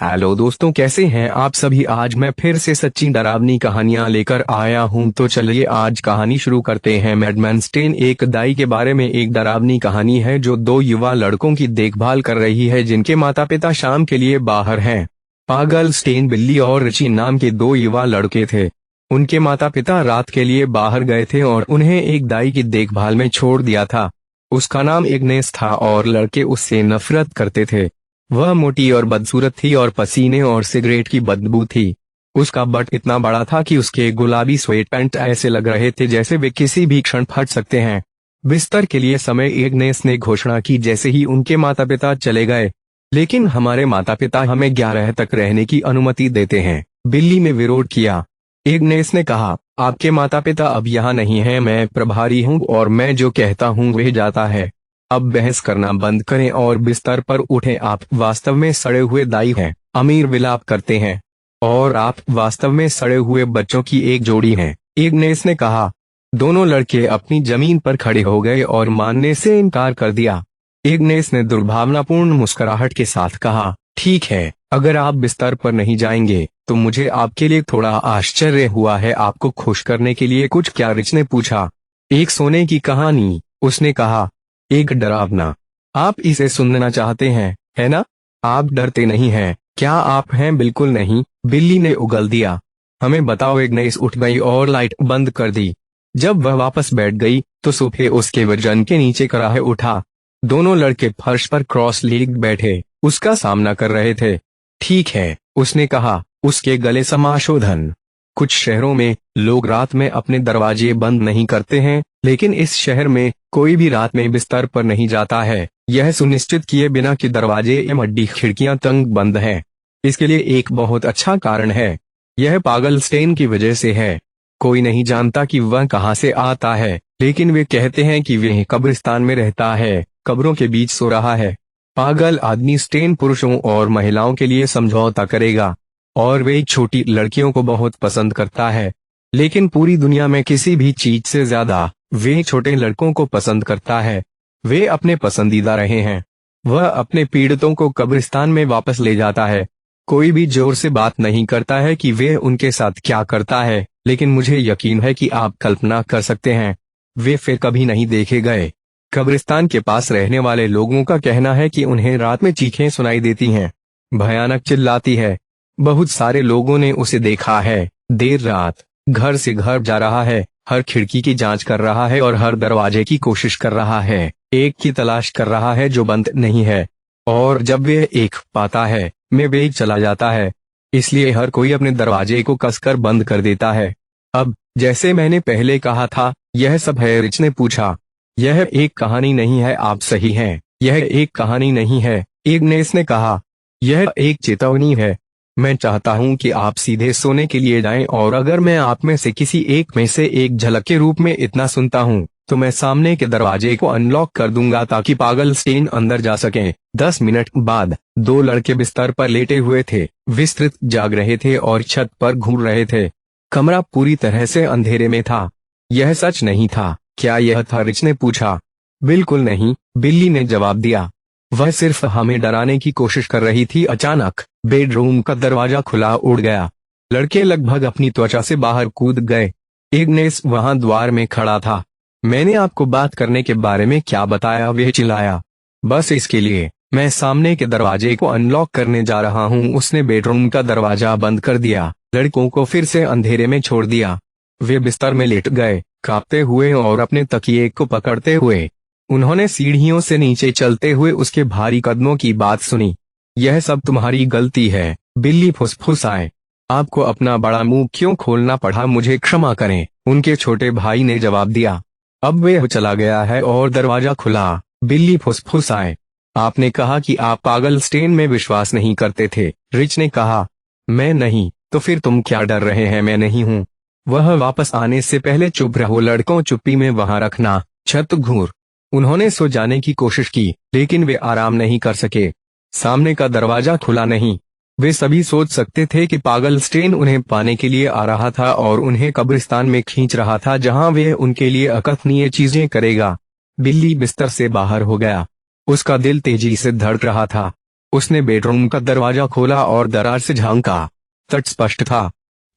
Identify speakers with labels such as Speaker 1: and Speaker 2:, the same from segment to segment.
Speaker 1: Hello दोस्तों, कैसे हैं आप सभी। आज मैं फिर से सच्ची डरावनी कहानियां लेकर आया हूं। तो चलिए आज कहानी शुरू करते हैं। मैडमैन स्टेन एक दाई के बारे में एक डरावनी कहानी है जो दो युवा लड़कों की देखभाल कर रही है जिनके माता पिता शाम के लिए बाहर हैं। पागल स्टेन, बिल्ली और रिची नाम के दो युवा लड़के थे। उनके माता पिता रात के लिए बाहर गए थे और उन्हें एक दाई की देखभाल में छोड़ दिया था। उसका नाम इग्नेस था और लड़के उससे नफरत करते थे। वह मोटी और बदसूरत थी और पसीने और सिगरेट की बदबू थी। उसका बट इतना बड़ा था कि उसके गुलाबी स्वेट पैंट ऐसे लग रहे थे जैसे वे किसी भी क्षण फट सकते हैं। बिस्तर के लिए समय इग्नेस ने घोषणा की जैसे ही उनके माता पिता चले गए। लेकिन हमारे माता पिता हमें 11 तक रहने की अनुमति देते हैं, बिल्ली ने विरोध किया। इग्नेस ने कहा, आपके माता पिता अब यहाँ नहीं हैं, मैं प्रभारी हूँ और मैं जो कहता हूँ वह जाता है। अब बहस करना बंद करें और बिस्तर पर उठें। आप वास्तव में सड़े हुए दाई हैं, अमीर विलाप करते हैं, और आप वास्तव में सड़े हुए बच्चों की एक जोड़ी हैं, इग्नेस ने कहा। दोनों लड़के अपनी जमीन पर खड़े हो गए और मानने से इनकार कर दिया। इग्नेस ने दुर्भावनापूर्ण मुस्कुराहट के साथ कहा, ठीक है, अगर आप बिस्तर पर नहीं जाएंगे तो मुझे आपके लिए थोड़ा आश्चर्य हुआ है। आपको खुश करने के लिए कुछ क्या, रिच ने पूछा। एक सोने की कहानी, उसने कहा, एक डरावना। आप इसे सुनना चाहते हैं, है ना? आप डरते नहीं हैं, क्या आप हैं? बिल्कुल नहीं, बिल्ली ने उगल दिया। हमें बताओ। इग्नेस उठ गई और लाइट बंद कर दी। जब वह वापस बैठ गई तो सोफे उसके वजन के नीचे कराहे उठा। दोनों लड़के फर्श पर क्रॉस लेग बैठे उसका सामना कर रहे थे। ठीक है, उसने कहा, उसके गले समाशोधन। कुछ शहरों में लोग रात में अपने दरवाजे बंद नहीं करते हैं, लेकिन इस शहर में कोई भी रात में बिस्तर पर नहीं जाता है, यह सुनिश्चित किए बिना कि दरवाजे या मड्डी खिड़कियां तंग बंद हैं। इसके लिए एक बहुत अच्छा कारण है। यह पागल स्टेन की वजह से है। कोई नहीं जानता कि वह कहां से आता है, लेकिन वे कहते हैं कि वह कब्रिस्तान में रहता है, कब्रों के बीच सो रहा है। पागल आदमी स्टेन पुरुषों और महिलाओं के लिए समझौता करेगा, और वे छोटी लड़कियों को बहुत पसंद करता है। लेकिन पूरी दुनिया में किसी भी चीज से ज्यादा वे छोटे लड़कों को पसंद करता है। वे अपने पसंदीदा रहे हैं। वह अपने पीड़ितों को कब्रिस्तान में वापस ले जाता है। कोई भी जोर से बात नहीं करता है कि वे उनके साथ क्या करता है, लेकिन मुझे यकीन है कि आप कल्पना कर सकते हैं। वे फिर कभी नहीं देखे गए। कब्रिस्तान के पास रहने वाले लोगों का कहना है कि उन्हें रात में चीखें सुनाई देती हैं, भयानक चिल्लाती है। बहुत सारे लोगों ने उसे देखा है। देर रात घर से घर जा रहा है, हर खिड़की की जांच कर रहा है और हर दरवाजे की कोशिश कर रहा है, एक की तलाश कर रहा है जो बंद नहीं है। और जब वे एक पाता है, में वे चला जाता है। इसलिए हर कोई अपने दरवाजे को कसकर बंद कर देता है। अब जैसे मैंने पहले कहा था, यह सब है, रिच ने पूछा। यह एक कहानी नहीं है, आप सही हैं, यह एक कहानी नहीं है, इग्नेस ने कहा। यह एक चेतावनी है। मैं चाहता हूं कि आप सीधे सोने के लिए जाएं, और अगर मैं आप में से किसी एक में से एक झलक के रूप में इतना सुनता हूं, तो मैं सामने के दरवाजे को अनलॉक कर दूंगा ताकि पागल स्टेन अंदर जा सके। 10 मिनट बाद दो लड़के बिस्तर पर लेटे हुए थे, विस्तृत जाग रहे थे और छत पर घूर रहे थे। कमरा पूरी तरह से अंधेरे में था। यह सच नहीं था, क्या यह था? रिच ने पूछा। बिल्कुल नहीं, बिल्ली ने जवाब दिया। वह सिर्फ हमें डराने की कोशिश कर रही थी। अचानक बेडरूम का दरवाजा खुला उड़ गया। लड़के लगभग अपनी त्वचा से बाहर कूद गए। इग्नेस वहां द्वार में खड़ा था। मैंने आपको बात करने के बारे में क्या बताया? वह चिल्लाया। बस इसके लिए मैं सामने के दरवाजे को अनलॉक करने जा रहा हूं। उसने बेडरूम का दरवाजा बंद कर दिया, लड़कों को फिर से अंधेरे में छोड़ दिया। वे बिस्तर में लेट गए, कांपते हुए और अपने तकिए को पकड़ते हुए। उन्होंने सीढ़ियों से नीचे चलते हुए उसके भारी कदमों की बात सुनी। यह सब तुम्हारी गलती है, बिल्ली फुसफुसाए। आपको अपना बड़ा मुंह क्यों खोलना पड़ा? मुझे क्षमा करें, उनके छोटे भाई ने जवाब दिया। अब वह चला गया है और दरवाजा खुला। बिल्ली फुसफुसाए। आपने कहा कि आप पागल स्टेन में विश्वास नहीं करते थे, रिच ने कहा। मैं नहीं, तो फिर तुम क्या डर रहे हैं? मैं नहीं हूँ। वह वापस आने से पहले चुप रहो। लड़कों, चुप्पी में वहां रखना। छत घूर। उन्होंने सो जाने की कोशिश की, लेकिन वे आराम नहीं कर सके। सामने का दरवाजा खुला नहीं। वे सभी सोच सकते थे कि पागल स्टेन उन्हें पाने के लिए आ रहा था और उन्हें कब्रिस्तान में खींच रहा था, जहां वे उनके लिए अकथनीय चीजें करेगा। बिल्ली बिस्तर से बाहर हो गया। उसका दिल तेजी से धड़क रहा था। उसने बेडरूम का दरवाजा खोला और दरार से झांका। तट स्पष्ट था।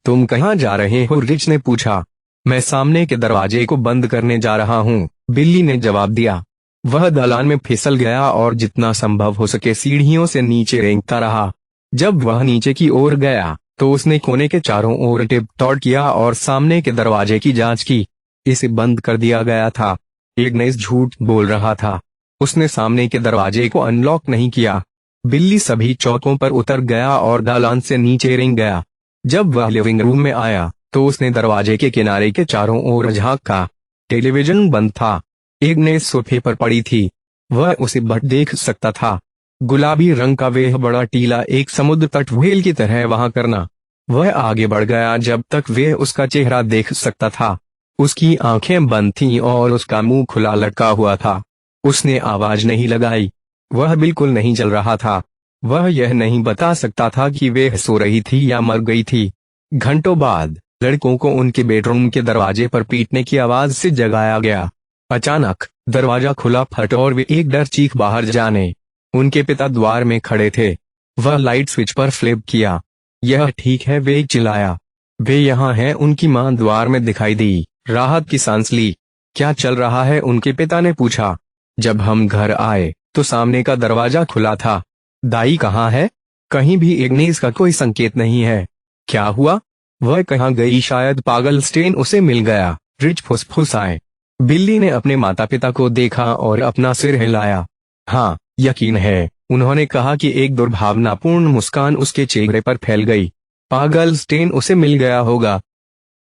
Speaker 1: तुम कहाँ जा रहे हो? रिच ने पूछा। मैं सामने के दरवाजे को बंद करने जा रहा हूँ, बिल्ली ने जवाब दिया। वह दालान में फिसल गया और जितना संभव हो सके सीढ़ियों से नीचे रेंगता रहा। जब वह नीचे की ओर गया तो उसने कोने के चारों ओर टिप टॉट किया और सामने के दरवाजे की जांच की। इसे बंद कर दिया गया था। इग्नेस झूठ बोल रहा था। उसने सामने के दरवाजे को अनलॉक नहीं किया। बिल्ली सभी चौकों पर उतर गया और दालान से नीचे रेंग गया। जब वह लिविंग रूम में आया तो उसने दरवाजे के किनारे के चारों ओर झांका। टेलीविजन बंद था। इग्नेस सोफे पर पड़ी थी। वह उसे बट देख सकता था। गुलाबी रंग का वह बड़ा टीला एक समुद्र तट व्हेल की तरह वहां करना। वह आगे बढ़ गया जब तक वह उसका चेहरा देख सकता था। उसकी आंखें बंद थीं और उसका मुंह खुला लटका हुआ था। उसने आवाज नहीं लगाई। वह बिल्कुल नहीं जल रहा था। वह यह नहीं बता सकता था कि वह सो रही थी या मर गई थी। घंटों बाद लड़कों को उनके बेडरूम के दरवाजे पर पीटने की आवाज से जगाया गया। अचानक दरवाजा खुला फट और वे एक डर चीख बाहर जाने। उनके पिता द्वार में खड़े थे। वह लाइट स्विच पर फ्लिप किया। यह ठीक है, वे चिल्लाया। वे यहाँ हैं। उनकी मां द्वार में दिखाई दी। राहत की सांस ली। क्या चल रहा है? उनके पिता ने पूछा। जब हम घर आए तो सामने का दरवाजा खुला था। दाई कहाँ है? कहीं भी इग्नेस का कोई संकेत नहीं है। क्या हुआ? वह कहाँ गई? शायद पागल स्टेन उसे मिल गया, रिच फुसफुसाए। बिल्ली ने अपने माता पिता को देखा और अपना सिर हिलाया। हाँ, यकीन है, उन्होंने कहा कि एक दुर्भावनापूर्ण मुस्कान उसके चेहरे पर फैल गई। पागल स्टेन उसे मिल गया होगा।